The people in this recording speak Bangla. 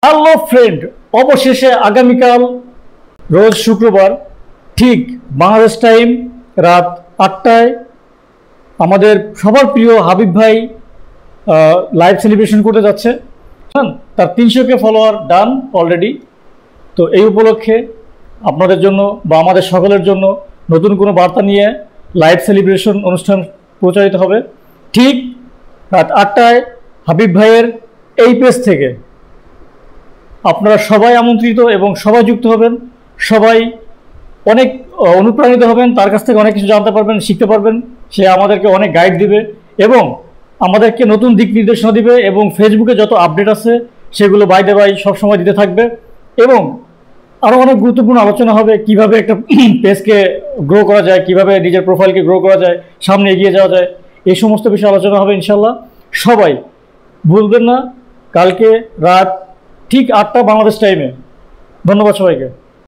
হ্যালো ফ্রেন্ড, অবশেষে আগামীকাল রোজ শুক্রবার ঠিক বাংলাদেশ টাইম রাত 8টায় আমাদের সবার প্রিয় হাবিব ভাই লাইভ সেলিব্রেশন করতে যাচ্ছে। তার 300K ফলোয়ার ডান অলরেডি। তো এই উপলক্ষে আপনাদের জন্য বা আমাদের সকলের জন্য নতুন কোনো বার্তা নিয়ে লাইভ সেলিব্রেশন অনুষ্ঠান প্রচারিত হবে ঠিক রাত 8টায় হাবিব ভাইয়ের এই পেজ থেকে। আপনারা সবাই আমন্ত্রিত এবং সবাই যুক্ত হবেন, সবাই অনেক অনুপ্রাণিত হবেন, তার কাছ থেকে অনেক কিছু জানতে পারবেন, শিখতে পারবেন। সে আমাদেরকে অনেক গাইড দিবে এবং আমাদেরকে নতুন দিক নির্দেশনা দিবে এবং ফেসবুকে যত আপডেট আছে সেগুলো বাই দে বাই সবসময় দিতে থাকবে এবং আরও অনেক গুরুত্বপূর্ণ আলোচনা হবে কিভাবে একটা পেজকে গ্রো করা যায়, কিভাবে নিজের প্রোফাইলকে গ্রো করা যায়, সামনে এগিয়ে যাওয়া যায়, এই সমস্ত বিষয়ে আলোচনা হবে ইনশাল্লাহ। সবাই ভুলবেন না কালকে রাত ঠিক 8টা বাংলাদেশ টাইমে। ধন্যবাদ সবাইকে।